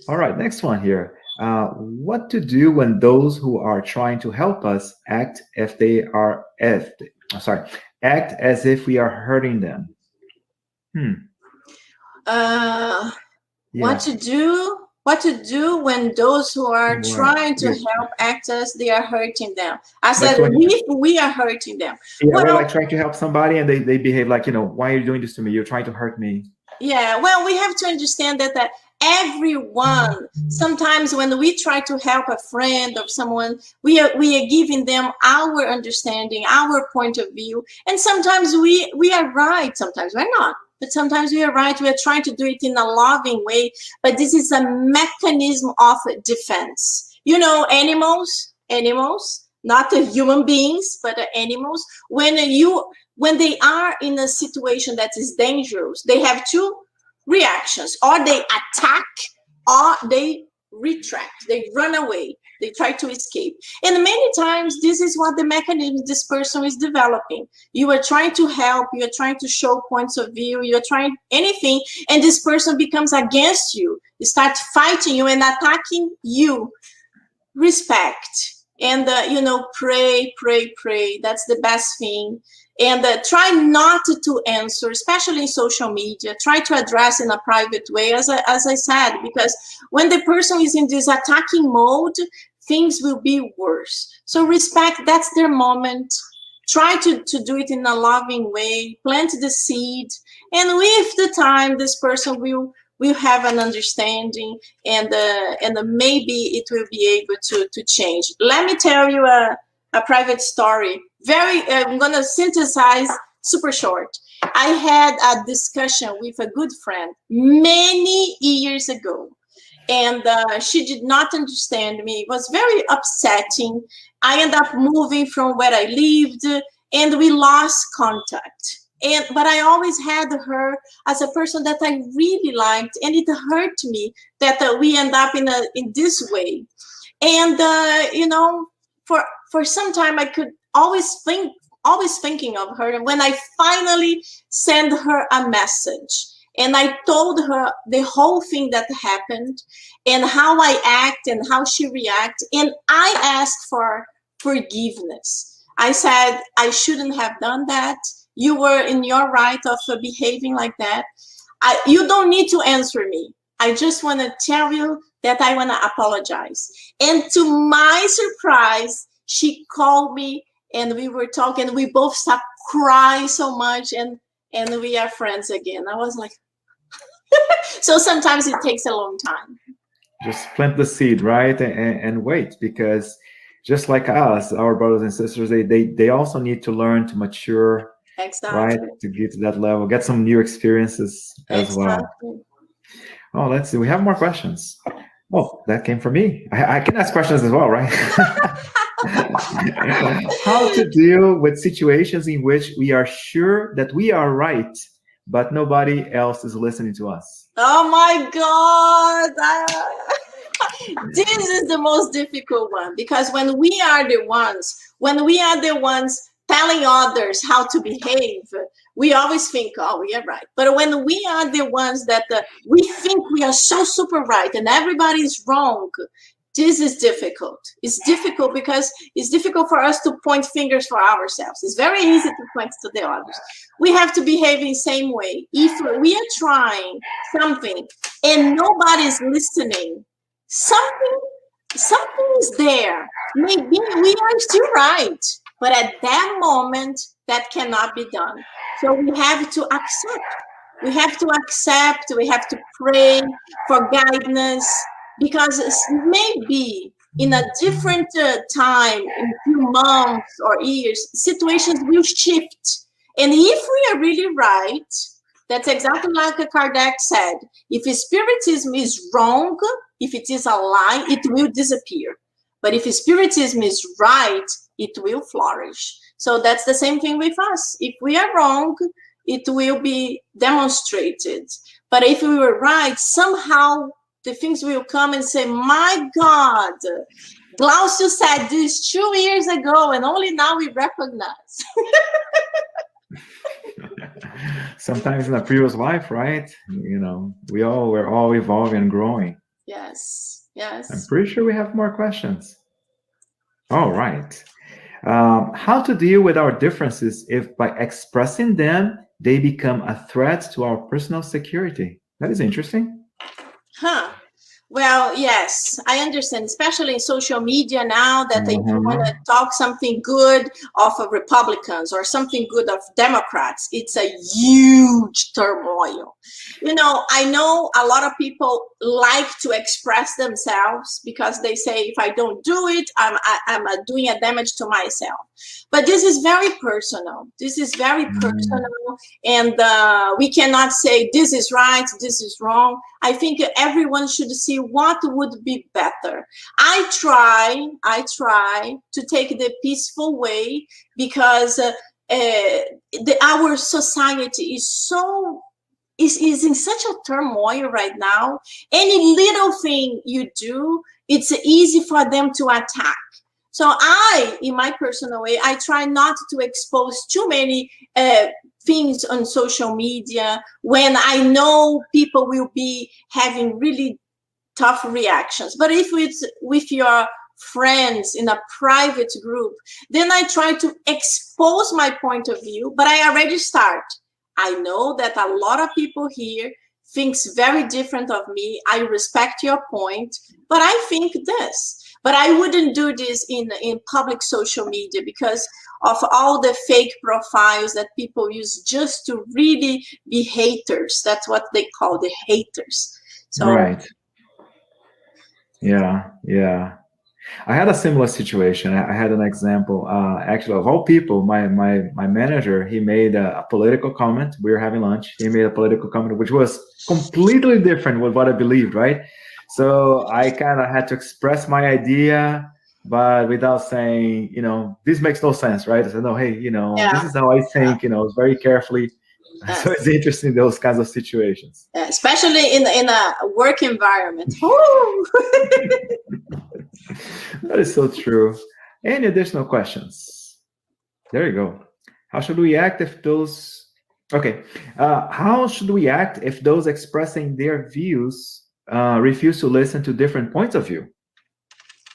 all right, next one here. What to do when those who are trying to help us act as if we are hurting them? What to do when those who are trying to help act as they are hurting them? I said, we are hurting them. Yeah, we're like trying to help somebody and they behave like, why are you doing this to me? You're trying to hurt me. Yeah, well, we have to understand that everyone, sometimes when we try to help a friend or someone, we are giving them our understanding, our point of view. And sometimes we are right, sometimes we're not. But sometimes we are right. We are trying to do it in a loving way. But this is a mechanism of defense. Animals, not human beings, but animals. When they are in a situation that is dangerous, they have two reactions. Or they attack, or they retract. They run away. They try to escape. And many times, this is what the mechanism this person is developing. You are trying to help. You are trying to show points of view. You are trying anything. And this person becomes against you. They start fighting you and attacking you. Respect. And, pray. That's the best thing. And try not to answer, especially in social media. Try to address in a private way, as I said, because when the person is in this attacking mode, things will be worse. So respect, that's their moment. Try to do it in a loving way. Plant the seed. And with the time, this person will have an understanding, and maybe it will be able to change. Let me tell you a private story. I'm going to synthesize super short. I had a discussion with a good friend many years ago, and she did not understand me. It was very upsetting. I ended up moving from where I lived, and we lost contact. But I always had her as a person that I really liked, and it hurt me that we end up in this way. And for some time I could always thinking of her. And when I finally sent her a message, and I told her the whole thing that happened and how I act and how she reacted, and I asked for forgiveness. I said, I shouldn't have done that. You were in your right of behaving like that. You don't need to answer me. I just want to tell you that I want to apologize. And to my surprise, she called me and we were talking. We both stopped crying so much, and we are friends again. I was like, so sometimes it takes a long time. Just plant the seed, right? And wait, because just like us, our brothers and sisters, they also need to learn to mature. Exactly. Right, to get to that level, get some new experiences as well. Oh, let's see. We have more questions. Oh, that came from me. I can ask questions as well, right? How to deal with situations in which we are sure that we are right, but nobody else is listening to us? Oh my God. This is the most difficult one, because when we are the ones telling others how to behave, we always think, oh, we are right. But when we are the ones that we think we are so super right and everybody is wrong, this is difficult. It's difficult because it's difficult for us to point fingers for ourselves. It's very easy to point to the others. We have to behave in the same way. If we are trying something and nobody's listening, something is there. Maybe we are still right, but at that moment, that cannot be done. So we have to accept. We have to accept. We have to pray for guidance, because maybe in a different time, in a few months or years, situations will shift. And if we are really right, that's exactly like Kardec said, if Spiritism is wrong, if it is a lie, it will disappear. But if Spiritism is right, it will flourish. So that's the same thing with us. If we are wrong, it will be demonstrated. But if we were right, somehow the things will come and say, my God, Glaucio said this 2 years ago, and only now we recognize. Sometimes in a previous life, right? You know, we're all evolving and growing. Yes, yes. I'm pretty sure we have more questions. All right. How to deal with our differences if by expressing them, they become a threat to our personal security? That is interesting. Huh. Well, yes, I understand, especially in social media now, that if you want to talk something good of Republicans or something good of Democrats, it's a huge turmoil. You know a lot of people like to express themselves because they say, if I don't do it, I'm doing a damage to myself. But this is very personal. This is very personal. And we cannot say this is right, this is wrong. I think everyone should see what would be better. I try to take the peaceful way, because our society is in such a turmoil right now. Any little thing you do, it's easy for them to attack. So in my personal way, I try not to expose too many things on social media when I know people will be having really tough reactions. But if it's with your friends in a private group, then I try to expose my point of view, but I already start. I know that a lot of people here thinks very different of me. I respect your point, but I think this. But I wouldn't do this in public social media because of all the fake profiles that people use just to really be haters. That's what they call the haters. So, right. Yeah. I had a similar situation. I had an example. Actually, of all people, my manager, he made a political comment. We were having lunch. He made a political comment, which was completely different with what I believed, right? So I kind of had to express my idea, but without saying, this makes no sense, right? I said, no, hey, this is how I think, very carefully. So it's interesting, those kinds of situations. Especially in a work environment. That is so true. Any additional questions? There you go. How should we act if those... Okay. How should we act if those expressing their views refuse to listen to different points of view?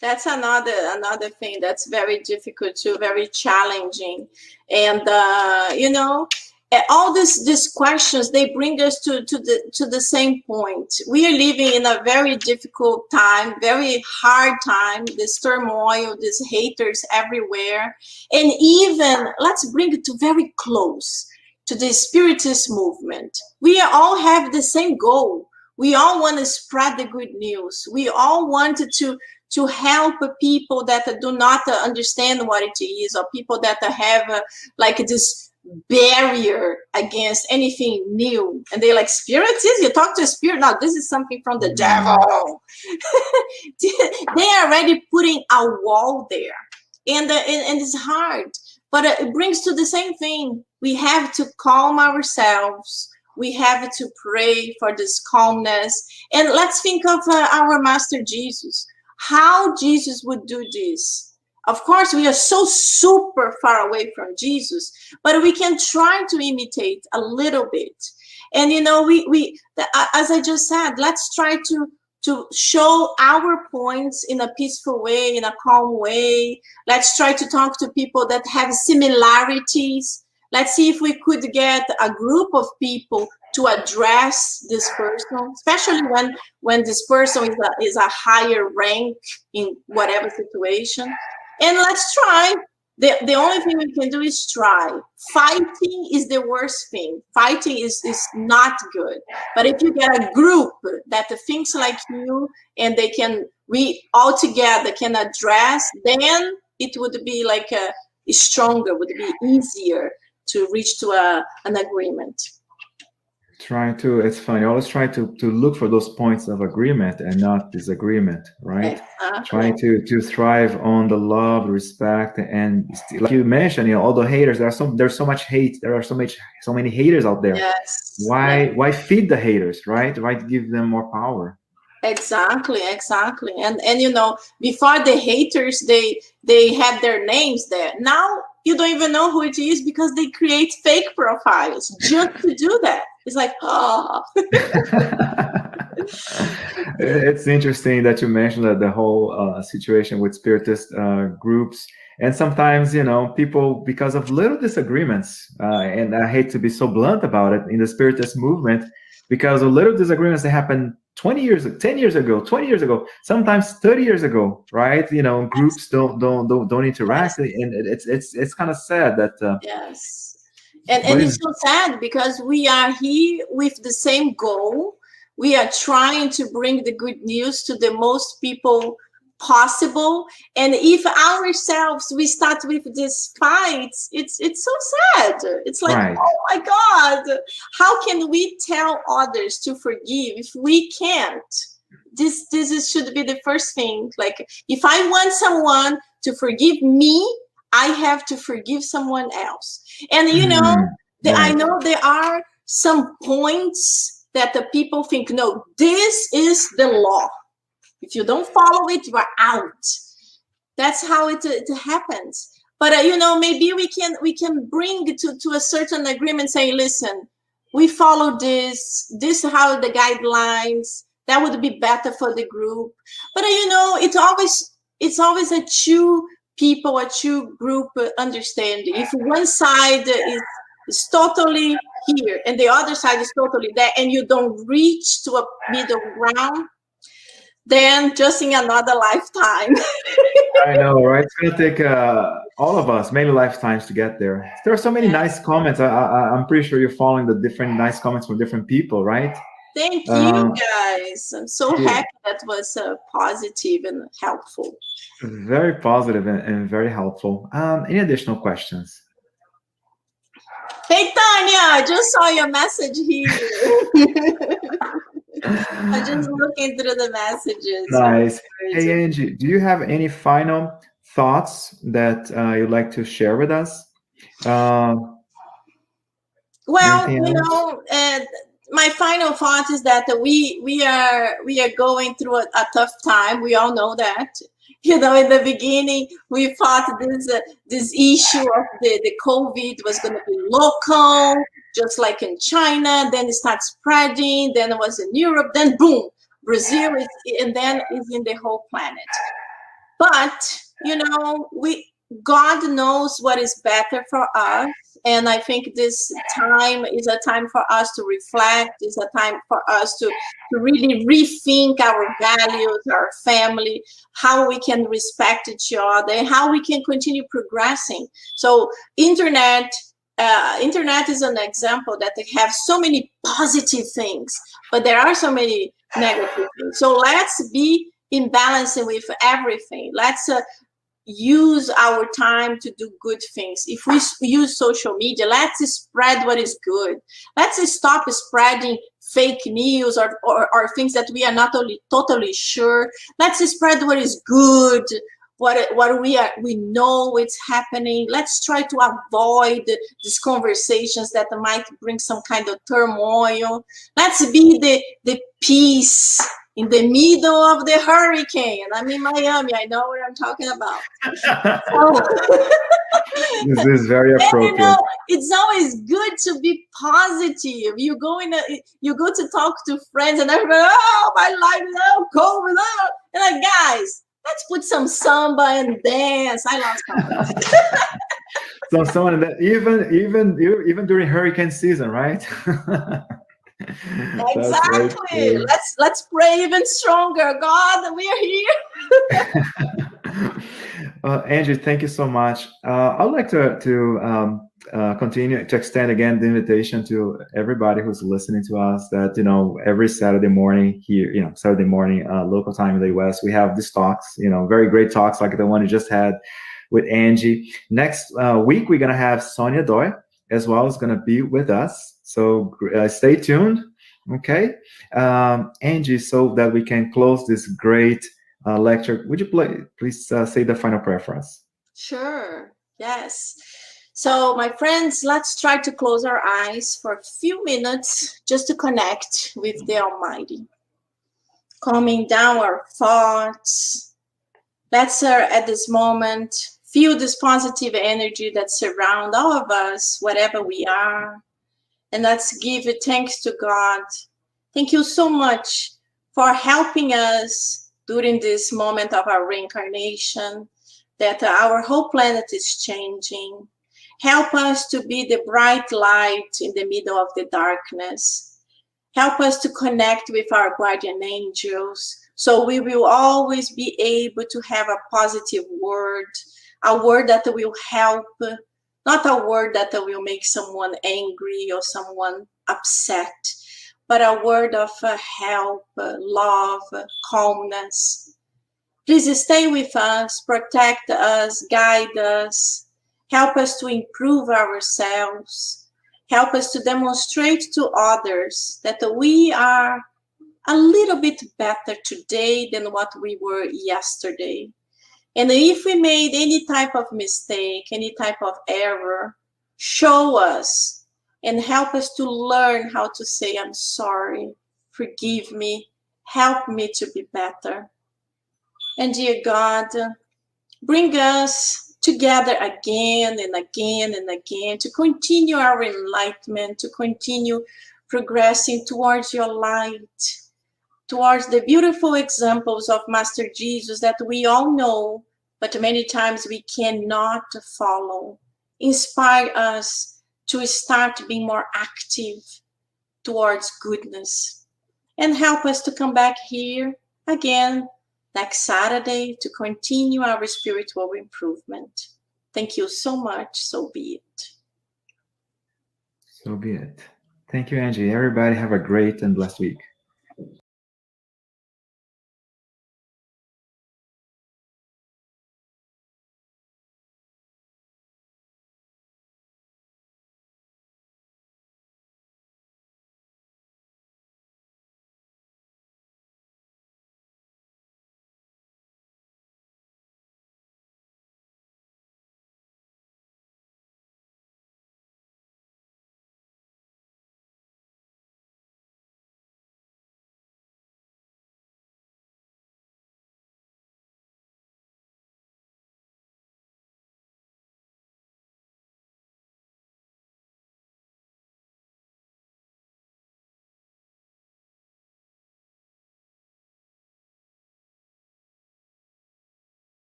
That's another thing that's very difficult too, very challenging. And, all these questions, they bring us to the same point. We are living in a very difficult time, very hard time, this turmoil, these haters everywhere. And even, let's bring it to very close to the Spiritist movement. We all have the same goal. We all want to spread the good news. We all want to help people that do not understand what it is, or people that have this barrier against anything new. And they're like, Spiritist? You talk to a spirit? No, this is something from the devil. They are already putting a wall there. And it's hard. But it brings to the same thing. We have to calm ourselves. We have to pray for this calmness. And let's think of our Master Jesus. How Jesus would do this. Of course, we are so super far away from Jesus, but we can try to imitate a little bit. And, we as I just said, let's try to show our points in a peaceful way, in a calm way. Let's try to talk to people that have similarities. Let's see if we could get a group of people to address this person, especially when this person is a higher rank in whatever situation. And let's try. The only thing we can do is try. Fighting is the worst thing. Fighting is not good. But if you get a group that thinks like you and we all together can address, then it would be like stronger, would be easier to reach to an agreement. It's funny, always try to look for those points of agreement and not disagreement, right? Trying to thrive on the love, respect, and like you mentioned, all the haters, there's so much hate, there are so many haters out there. Yes. Why feed the haters, right? Why give them more power? Exactly. And before the haters, they had their names there. Now you don't even know who it is because they create fake profiles just to do that. It's like, oh. It's interesting that you mentioned that the whole situation with Spiritist groups. And sometimes, people, because of little disagreements, and I hate to be so blunt about it, in the Spiritist movement, because of little disagreements that happened 20 years, 10 years ago, 20 years ago, sometimes 30 years ago, right? Groups don't interact, and it's kind of sad that. Yes. And it's so sad because we are here with the same goal. We are trying to bring the good news to the most people possible. And if ourselves, we start with these fights, it's so sad. It's like, right. Oh my God, how can we tell others to forgive if we can't? This should be the first thing. Like, if I want someone to forgive me, I have to forgive someone else. And I know there are some points that the people think, no, this is the law. If you don't follow it, you are out. That's how it happens. But maybe we can bring to a certain agreement, saying, listen, we follow this. This is how the guidelines. That would be better for the group. But it's always a two people, a two group understanding. If one side is totally here and the other side is totally there, and you don't reach to a middle ground, then just in another lifetime. I know, right? It's going to take all of us many lifetimes to get there. There are so many nice comments. I'm pretty sure you're following the different nice comments from different people, right? Thank you, guys. I'm so happy that was positive and helpful. Very positive and very helpful. Any additional questions? Hey, Tanya, I just saw your message here. I'm just looking through the messages. Nice. Hey, Angie, do you have any final thoughts that you'd like to share with us? Well, my final thought is that we are going through a tough time. We all know that. In the beginning, we thought this issue of the COVID was going to be local, just like in China. Then it started spreading. Then it was in Europe. Then boom, Brazil and then is in the whole planet. But God knows what is better for us. And I think this time is a time for us to reflect. It's a time for us to really rethink our values, our family, how we can respect each other, and how we can continue progressing. So internet is an example that they have so many positive things, but there are so many negative things. So let's be in balance with everything. Let's use our time to do good things. If we use social media, let's spread what is good. Let's stop spreading fake news or things that we are not totally sure. Let's spread what is good, what we know it's happening. Let's try to avoid these conversations that might bring some kind of turmoil. Let's be the peace in the middle of the hurricane. I'm in Miami. I know what I'm talking about. This is very appropriate. And, you know, it's always good to be positive. You go to talk to friends, and everybody, oh, my life is COVID. Oh. And like, guys, let's put some samba and dance. I love samba. So someone that even during hurricane season, right? Exactly. Let's pray even stronger. God, we are here. Angie, thank you so much. I'd like to continue to extend again the invitation to everybody who's listening to us that, you know, every Saturday morning here, you know, Saturday morning local time in the US, we have these talks, you know, very great talks like the one you just had with Angie. Next week, we're going to have Sonia Doi as well, is going to be with us. So stay tuned. Okay. Angie, so that we can close this great lecture, would you please say the final prayer for us? Sure. Yes. So, my friends, let's try to close our eyes for a few minutes just to connect with the Almighty. Calming down our thoughts. Let's, at this moment, feel this positive energy that surrounds all of us, wherever we are. And let's give thanks to God. Thank you so much for helping us during this moment of our reincarnation, that our whole planet is changing. Help us to be the bright light in the middle of the darkness. Help us to connect with our guardian angels, so we will always be able to have a positive word, a word that will help, not a word that will make someone angry or someone upset, but a word of help, love, calmness. Please stay with us, protect us, guide us, help us to improve ourselves, help us to demonstrate to others that we are a little bit better today than what we were yesterday. And if we made any type of mistake, any type of error, show us and help us to learn how to say, I'm sorry, forgive me, help me to be better. And dear God, bring us together again and again and again to continue our enlightenment, to continue progressing towards your light, towards the beautiful examples of Master Jesus that we all know, but many times we cannot follow. Inspire us to start being more active towards goodness. And help us to come back here again next Saturday to continue our spiritual improvement. Thank you so much. So be it. So be it. Thank you, Angie. Everybody have a great and blessed week.